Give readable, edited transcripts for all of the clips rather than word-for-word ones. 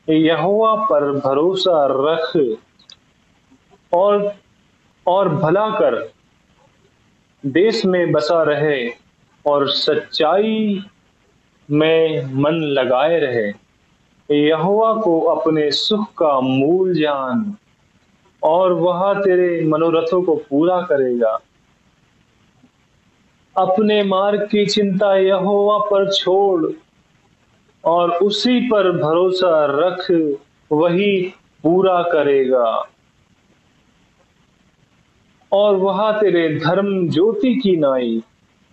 यहोवा पर भरोसा रख और भला कर, देश में बसा रहे और सच्चाई में मन लगाए रहे। यहोवा को अपने सुख का मूल जान और वह तेरे मनोरथों को पूरा करेगा। अपने मार्ग की चिंता यहोवा पर छोड़ और उसी पर भरोसा रख, वही पूरा करेगा। और वह तेरे धर्म ज्योति की नाई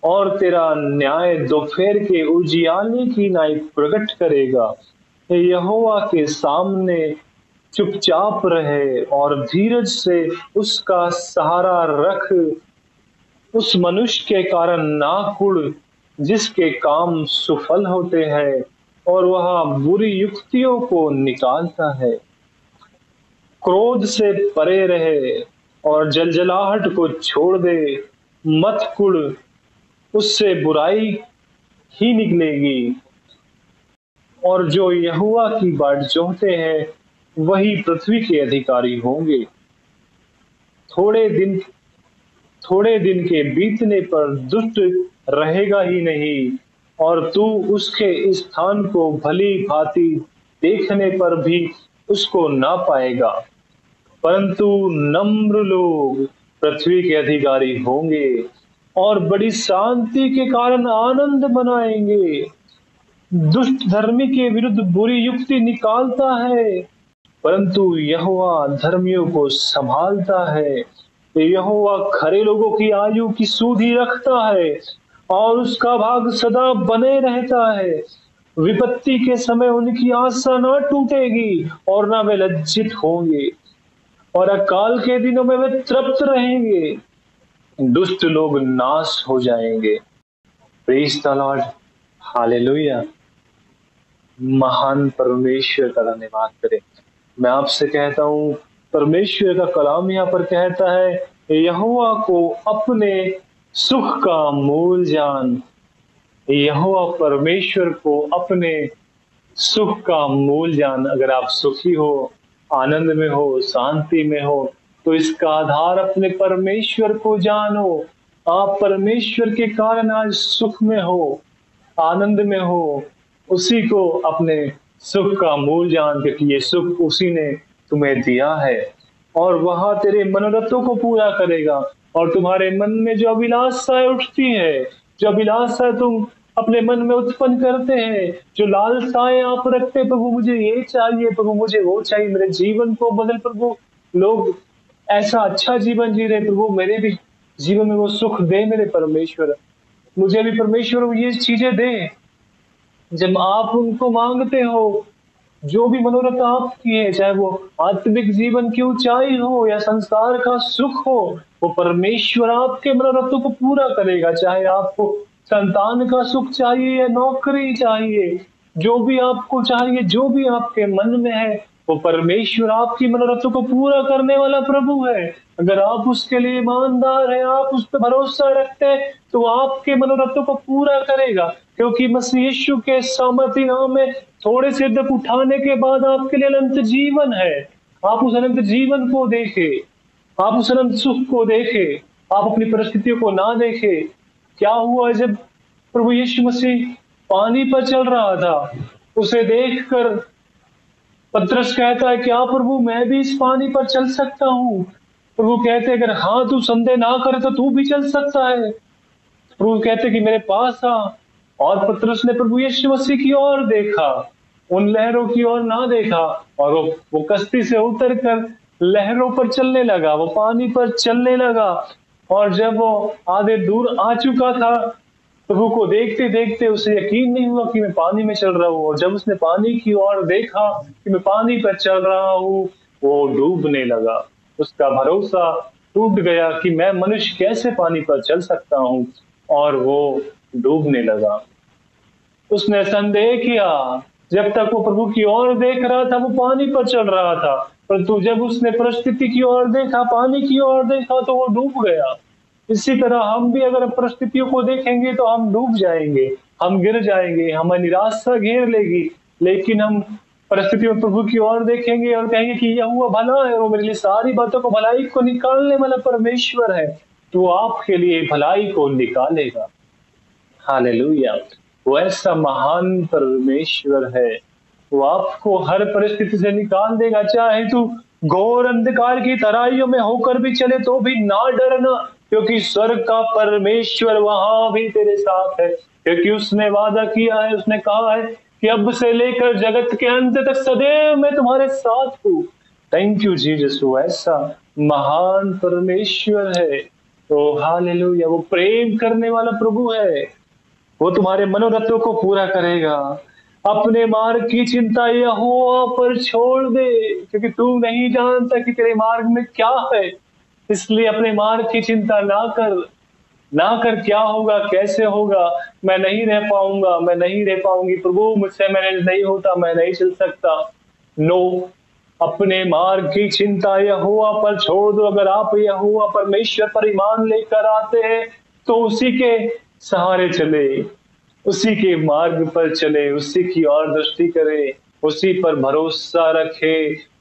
और तेरा न्याय दोपहर के उजियाले की नाई प्रकट करेगा। यहोवा के सामने चुपचाप रहे और धीरज से उसका सहारा रख। उस मनुष्य के कारण ना कुढ़ जिसके काम सुफल होते हैं और वह बुरी युक्तियों को निकालता है। क्रोध से परे रहे और जलजलाहट को छोड़ दे। मत कुढ़, उससे बुराई ही निकलेगी। और जो यहोवा की बाट जोहते हैं वही पृथ्वी के अधिकारी होंगे। थोड़े दिन के बीतने पर दुष्ट रहेगा ही नहीं, और तू उसके स्थान को भली भांति देखने पर भी उसको ना पाएगा। परंतु नम्र लोग पृथ्वी के अधिकारी होंगे और बड़ी शांति के कारण आनंद मनाएंगे। दुष्ट धर्मी के विरुद्ध बुरी युक्ति निकालता है, परंतु यहोवा धर्मियों को संभालता है। यहोवा खरे लोगों की आयु की सुधि रखता है और उसका भाग सदा बने रहता है। विपत्ति के समय उनकी आशा न टूटेगी और न वे लज्जित होंगे, और अकाल के दिनों में वे तृप्त रहेंगे। दुष्ट लोग नाश हो जाएंगे। Praise the Lord, hallelujah. महान परमेश्वर का धन्यवाद करें। मैं आपसे कहता हूं, परमेश्वर का कलाम यहाँ पर कहता है, यहोवा को अपने सुख का मूल जान। यहोवा परमेश्वर को अपने सुख का मूल जान। अगर आप सुखी हो, आनंद में हो, शांति में हो, तो इसका आधार अपने परमेश्वर को जानो। आप परमेश्वर के कारण आज सुख में हो, आनंद में हो, उसी को अपने सुख का मूल जान, क्योंकि ये सुख उसी ने तुम्हें दिया है और वह तेरे मनोरथों को पूरा करेगा। और तुम्हारे मन में जो अभिलाषाएं उठती है, जो अभिलाषा तुम अपने मन में उत्पन्न करते हैं, जो लालसाएं आप रखते हैं, प्रभु मुझे ये चाहिए, प्रभु मुझे वो चाहिए, मेरे जीवन को बदल प्रभु। लोग ऐसा अच्छा जीवन जी रहे, प्रभु मेरे भी जीवन में वो सुख दे मेरे परमेश्वर। मुझे भी परमेश्वर ये चीजें दे। जब आप उनको मांगते हो, जो भी मनोरथ आपकी है, चाहे वो आत्मिक जीवन की ऊंचाई हो या संसार का सुख हो, वो परमेश्वर आपके मनोरथों को पूरा करेगा। चाहे आपको संतान का सुख चाहिए या नौकरी चाहिए, जो भी आपको चाहिए, जो भी आपके मन में है, वो परमेश्वर आपकी मनोरथों को पूरा करने वाला प्रभु है। अगर आप उसके लिए ईमानदार हैं, आप उस पर भरोसा रखते हैं, तो आपके मनोरथों को पूरा करेगा। क्योंकि मसीह यीशु के सामर्थी नाम में थोड़े से दुख उठाने के बाद आपके लिए अनंत जीवन है। आप उस अनंत जीवन को देखे, आप उस अनंत सुख को देखे, आप अपनी परिस्थितियों को ना देखे। क्या हुआ जब प्रभु यीशु मसीह पानी पर चल रहा था, उसे देखकर पतरस कहता है, क्या प्रभु मैं भी इस पानी पर चल सकता हूँ? प्रभु कहते अगर हाँ तू संदेह ना करे तो तू भी चल सकता है। प्रभु कहते कि मेरे पास आ। और पतरस ने प्रभु यीशु मसीह की ओर देखा, उन लहरों की ओर ना देखा, और वो कश्ती से उतर कर लहरों पर चलने लगा, वो पानी पर चलने लगा। और जब वो आधे दूर आ चुका था, प्रभु को देखते देखते उसे यकीन नहीं हुआ कि मैं पानी में चल रहा हूँ। और जब उसने पानी की ओर देखा कि मैं पानी पर चल रहा हूँ, वो डूबने लगा। उसका भरोसा टूट गया कि मैं मनुष्य कैसे पानी पर चल सकता हूँ, और वो डूबने लगा। उसने संदेह किया। जब तक वो प्रभु की ओर देख रहा था, वो पानी पर चल रहा था, परंतु जब उसने परिस्थिति की ओर देखा, पानी की ओर देखा, तो वो डूब गया। इसी तरह हम भी अगर परिस्थितियों को देखेंगे तो हम डूब जाएंगे, हम गिर जाएंगे, हमें निराशा घेर लेगी। लेकिन हम परिस्थिति में प्रभु की ओर देखेंगे और कहेंगे कि यह हुआ भला है, और वो मेरे लिए सारी बातों को भलाई को निकालने वाला परमेश्वर है, तो वो आपके लिए भलाई को निकालेगा। हालेलुया। वो ऐसा महान परमेश्वर है, वो आपको हर परिस्थिति से निकाल देगा। चाहे तू घोर अंधकार की तराइयों में होकर भी चले तो भी ना डरना, क्योंकि स्वर्ग का परमेश्वर वहां भी तेरे साथ है। क्योंकि उसने वादा किया है, उसने कहा है कि अब से लेकर जगत के अंत तक सदैव मैं तुम्हारे साथ हूँ। Thank you Jesus. वो ऐसा महान परमेश्वर है। तो हालेलुया। वो प्रेम करने वाला प्रभु है, वो तुम्हारे मनोरथों को पूरा करेगा। अपने मार्ग की चिंता यहोवा पर छोड़ दे, क्योंकि तू नहीं जानता कि तेरे मार्ग में क्या है। इसलिए अपने मार्ग की चिंता ना कर क्या होगा, कैसे होगा, मैं नहीं रह पाऊंगा, मैं नहीं रह पाऊंगी, प्रभु मुझसे मैनेज नहीं होता, मैं नहीं चल सकता। नो, अपने मार्ग की चिंता यहोवा पर छोड़ दो। अगर आप यहोवा परमेश्वर पर ईमान लेकर आते हैं तो उसी के सहारे चले, उसी के मार्ग पर चले, उसी की ओर दृष्टि करे, उसी पर भरोसा रखे।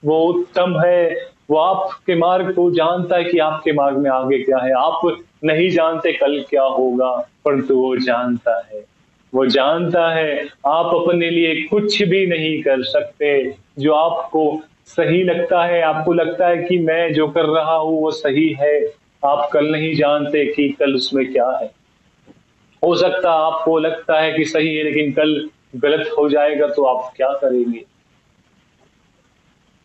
वो उत्तम है, वो आपके मार्ग को जानता है कि आपके मार्ग में आगे क्या है। आप नहीं जानते कल क्या होगा, परंतु वो जानता है। वो जानता है आप अपने लिए कुछ भी नहीं कर सकते। जो आपको सही लगता है, आपको लगता है कि मैं जो कर रहा हूं वो सही है, आप कल नहीं जानते कि कल उसमें क्या है। हो सकता है आपको लगता है कि सही है लेकिन कल गलत हो जाएगा, तो आप क्या करेंगे।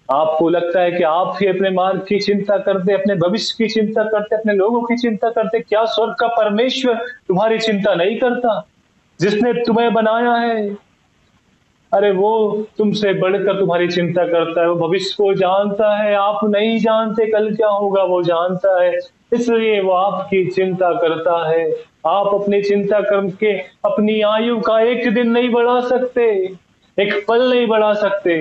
आपको लगता है कि आप ही अपने मार्ग की चिंता करते, अपने भविष्य की चिंता करते, अपने लोगों की चिंता करते, क्या स्वर्ग का परमेश्वर तुम्हारी चिंता नहीं करता, जिसने तुम्हें बनाया है। अरे वो तुमसे बढ़कर तुम्हारी चिंता करता है, वो भविष्य को जानता है। आप नहीं जानते कल क्या होगा, वो जानता है, इसलिए वो आपकी चिंता करता है। आप अपनी चिंता करके अपनी आयु का एक दिन नहीं बढ़ा सकते, एक पल नहीं बढ़ा सकते,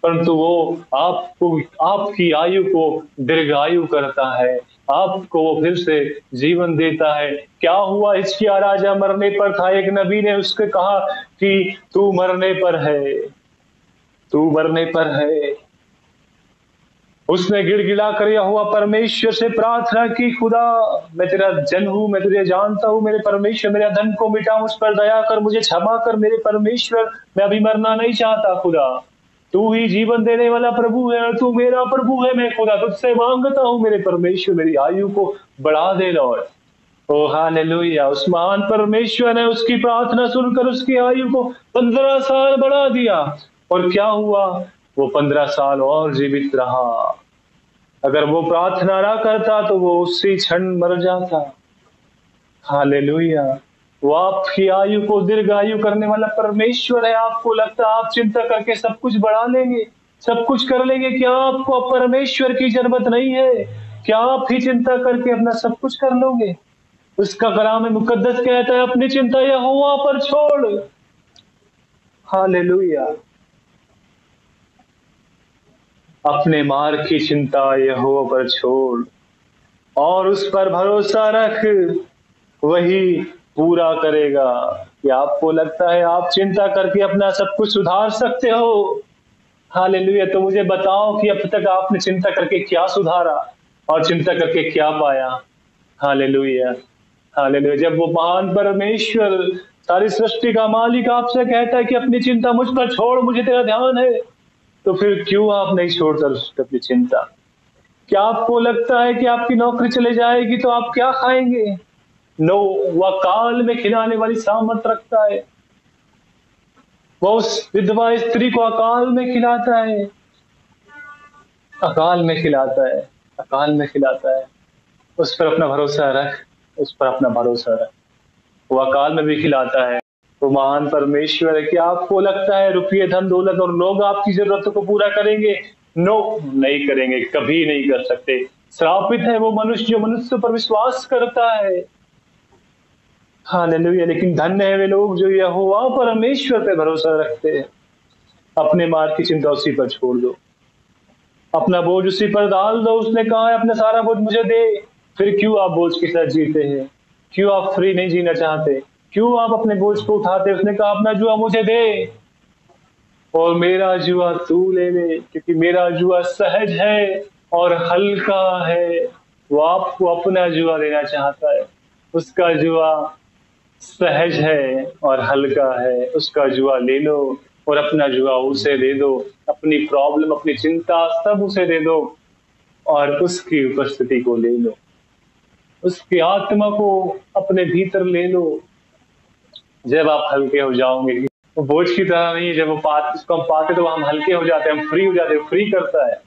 परंतु वो आपको, आपकी आयु को दीर्घायु करता है, आपको वो फिर से जीवन देता है। क्या हुआ, हिजकिय्याह राजा मरने पर था, एक नबी ने उसके कहा कि तू मरने पर है, तू मरने पर है। उसने गिड़गिड़ा कर यहोवा परमेश्वर से प्रार्थना की, खुदा मैं तेरा जन हूं, मैं तुझे जानता हूं, मेरे परमेश्वर मेरे धन को मिटा, मुझ पर दया कर, मुझे क्षमा कर मेरे परमेश्वर, मैं अभी मरना नहीं चाहता। खुदा तू ही जीवन देने वाला प्रभु है और तू मेरा प्रभु है। मैं खुदा तुझसे मांगता हूं मेरे परमेश्वर, मेरी आयु को बढ़ा दे लॉर्ड। ओ हालेलुया। उस महान परमेश्वर ने उसकी प्रार्थना सुनकर उसकी आयु को 15 साल बढ़ा दिया। और क्या हुआ, वो 15 साल और जीवित रहा। अगर वो प्रार्थना ना करता तो वो उसी क्षण मर जाता। हालेलुया। वो आपकी आयु को दीर्घायु करने वाला परमेश्वर है। आपको लगता है आप चिंता करके सब कुछ बढ़ा लेंगे, सब कुछ कर लेंगे, क्या आपको परमेश्वर की जरूरत नहीं है? क्या आप ही चिंता करके अपना सब कुछ कर लोगे? उसका कलाम मुकद्दस कहता है अपनी चिंता यहोवा पर छोड़। हालेलुया। अपने मार्ग की चिंता यहोवा पर छोड़ और उस पर भरोसा रख, वही पूरा करेगा। क्या आपको लगता है आप चिंता करके अपना सब कुछ सुधार सकते हो? हालेलुया। तो मुझे बताओ कि अब तक आपने चिंता करके क्या सुधारा और चिंता करके क्या पाया? हालेलुया। हालेलुया। जब वो महान परमेश्वर, सारी सृष्टि का मालिक आपसे कहता है कि अपनी चिंता मुझ पर छोड़, मुझे तेरा ध्यान है, तो फिर क्यों आप नहीं छोड़ते अपनी चिंता? क्या आपको लगता है कि आपकी नौकरी चले जाएगी तो आप क्या खाएंगे? नो, वह काल में खिलाने वाली सामर्थ रखता है। वह उस विधवा स्त्री को अकाल में खिलाता है, अकाल में खिलाता है, अकाल में खिलाता है। उस पर अपना भरोसा रख, उस पर अपना भरोसा रख। वो अकाल में भी खिलाता है। वो महान परमेश्वर है। कि आपको लगता है रुपये, धन दौलत और लोग आपकी जरूरतों को पूरा करेंगे? नो, नहीं करेंगे, कभी नहीं कर सकते। श्रापित है वो मनुष्य जो मनुष्य पर विश्वास करता है। हालेलुया। लेकिन धन्य है वे लोग जो यहोवा परमेश्वर पे भरोसा रखते हैं। अपने मार्ग की चिंता उसी पर छोड़ दो, अपना बोझ उसी पर डाल दो। उसने कहा है अपना सारा बोझ मुझे दे। फिर क्यों आप बोझ के साथ जीते हैं? क्यों आप फ्री नहीं जीना चाहते? क्यों आप अपने बोझ को उठाते? उसने कहा अपना जुआ मुझे दे। और मेरा जुआ तू ले ले, क्योंकि मेरा जुआ सहज है और हल्का है। वो आपको अपना जुआ देना चाहता है। उसका जुआ सहज है और हल्का है। उसका जुआ ले लो और अपना जुआ उसे दे दो। अपनी प्रॉब्लम, अपनी चिंता सब उसे दे दो और उसकी उपस्थिति को ले लो। उसकी आत्मा को अपने भीतर ले लो। जब आप हल्के हो जाओगे, वो बोझ की तरह नहीं है। जब वो उसको हम पाते तो हम हल्के हो जाते हैं, हम फ्री हो जाते हैं। फ्री करता है,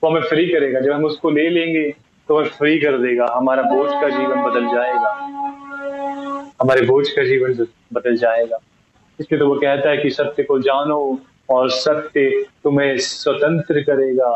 वो हमें फ्री करेगा। जब हम उसको ले लेंगे तो हमें फ्री कर देगा। हमारा बोझ का जीवन बदल जाएगा। हमारे बोझ का जीवन बदल जाएगा। इसलिए तो वो कहता है कि सत्य को जानो और सत्य तुम्हें स्वतंत्र करेगा।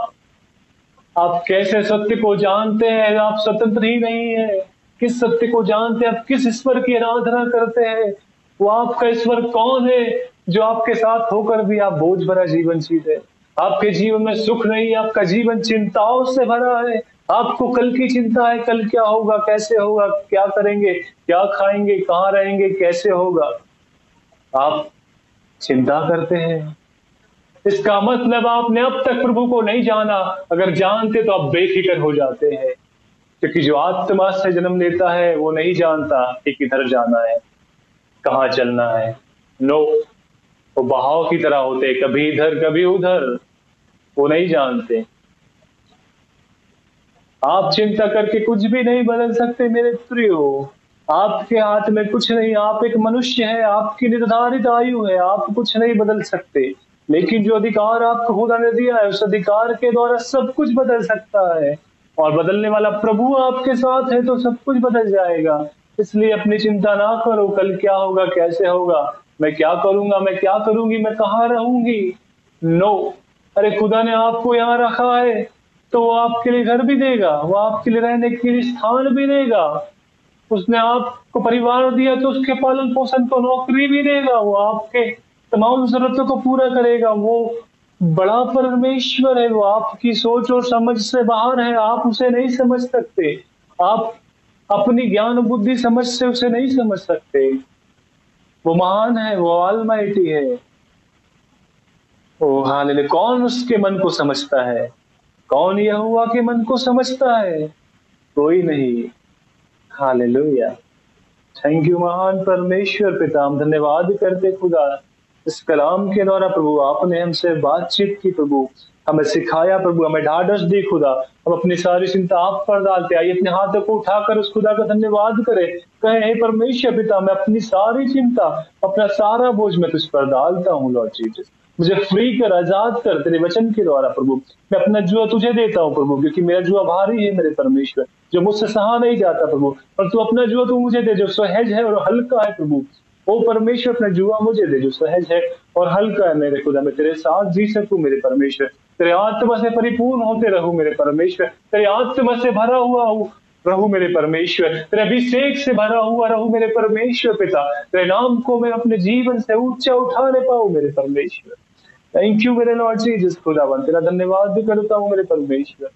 आप कैसे सत्य को जानते हैं? आप स्वतंत्र ही नहीं है। किस सत्य को जानते हैं? आप किस ईश्वर की आराधना करते हैं? वो आपका ईश्वर कौन है जो आपके साथ होकर भी आप बोझ भरा जीवन जीते? आपके जीवन में सुख नहीं है। आपका जीवन चिंताओं से भरा है। आपको कल की चिंता है, कल क्या होगा, कैसे होगा, क्या करेंगे, क्या खाएंगे, कहाँ रहेंगे, कैसे होगा। आप चिंता करते हैं। इसका मतलब आपने अब तक प्रभु को नहीं जाना। अगर जानते तो आप बेफिक्र हो जाते हैं, क्योंकि जो आत्मा से जन्म लेता है वो नहीं जानता कि किधर जाना है, कहाँ चलना है। नो, वो बहाव की तरह होते, कभी इधर कभी उधर। वो नहीं जानते। आप चिंता करके कुछ भी नहीं बदल सकते मेरे प्रियो। आपके हाथ में कुछ नहीं। आप एक मनुष्य है, आपकी निर्धारित आयु है, आप कुछ नहीं बदल सकते। लेकिन जो अधिकार आपको खुदा ने दिया है, उस अधिकार के द्वारा सब कुछ बदल सकता है। और बदलने वाला प्रभु आपके साथ है तो सब कुछ बदल जाएगा। इसलिए अपनी चिंता ना करो, कल क्या होगा, कैसे होगा, मैं क्या करूंगा, मैं क्या करूंगी, मैं कहाँ रहूंगी। नो, अरे खुदा ने आपको यहाँ रखा है तो वो आपके लिए घर भी देगा, वो आपके लिए रहने के लिए स्थान भी देगा। उसने आपको परिवार दिया तो उसके पालन पोषण को नौकरी भी देगा। वो आपके तमाम जरूरतों को पूरा करेगा। वो बड़ा परमेश्वर है। वो आपकी सोच और समझ से बाहर है। आप उसे नहीं समझ सकते। आप अपनी ज्ञान बुद्धि समझ से उसे नहीं समझ सकते। वो महान है, वो ऑलमाइटी है। ओ हालेलुया। कौन उसके मन को समझता है? कौन यहोवा के मन को समझता है? कोई नहीं। हालेलुया। थैंक यू महान परमेश्वर पिता, हम धन्यवाद करते खुदा। इस कलाम के द्वारा प्रभु आपने हमसे बातचीत की प्रभु, हमें सिखाया प्रभु, हमें ढाढ़स दी खुदा। हम अपनी सारी चिंता आप पर डालते आइए, अपने हाथों को उठाकर उस खुदा का धन्यवाद करें। कहे हे परमेश्वर पिता, मैं अपनी सारी चिंता, अपना सारा बोझ मैं तुझ पर डालता हूँ लॉर्ड जीसस। मुझे फ्री कर, आजाद कर तेरे वचन के द्वारा प्रभु। मैं अपना जुआ तुझे देता हूँ प्रभु, क्योंकि मेरा जुआ भारी है मेरे परमेश्वर, जो मुझसे सहा नहीं जाता प्रभु। और तू अपना जुआ तू मुझे दे, जो सहज है और हल्का है प्रभु। ओ परमेश्वर, अपना जुआ मुझे दे जो सहज है और हल्का है मेरे खुदा। मैं तेरे साथ जी सकूं मेरे परमेश्वर। तेरे आत्मा से परिपूर्ण होते रहूं मेरे परमेश्वर। तेरे आत्मा से भरा हुआ हूँ रहूं मेरे परमेश्वर। तेरे अभिषेक से भरा हुआ रहूं मेरे परमेश्वर पिता। तेरे नाम को मैं अपने जीवन से ऊंचा उठाने पाऊं मेरे परमेश्वर। थैंक यू मेरे लॉर्ड जीसस खुदावन, तेरा धन्यवाद भी करता हूँ मेरे परमेश्वर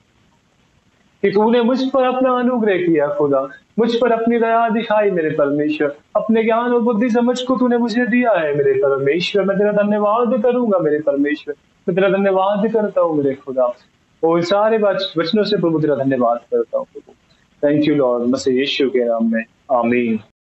कि तूने मुझ पर अपना अनुग्रह किया खुदा। मुझ पर अपनी दया दिखाई मेरे परमेश्वर। अपने ज्ञान और बुद्धि समझ को तूने मुझे दिया है मेरे परमेश्वर। मैं तेरा धन्यवाद करूंगा मेरे परमेश्वर। मैं तेरा धन्यवाद करता हूँ मेरे खुदा। और सारे वचनों से प्रभु तेरा धन्यवाद करता हूँ प्रभु। थैंक यू लॉर्ड, मसीह यीशु के नाम में, आमीन।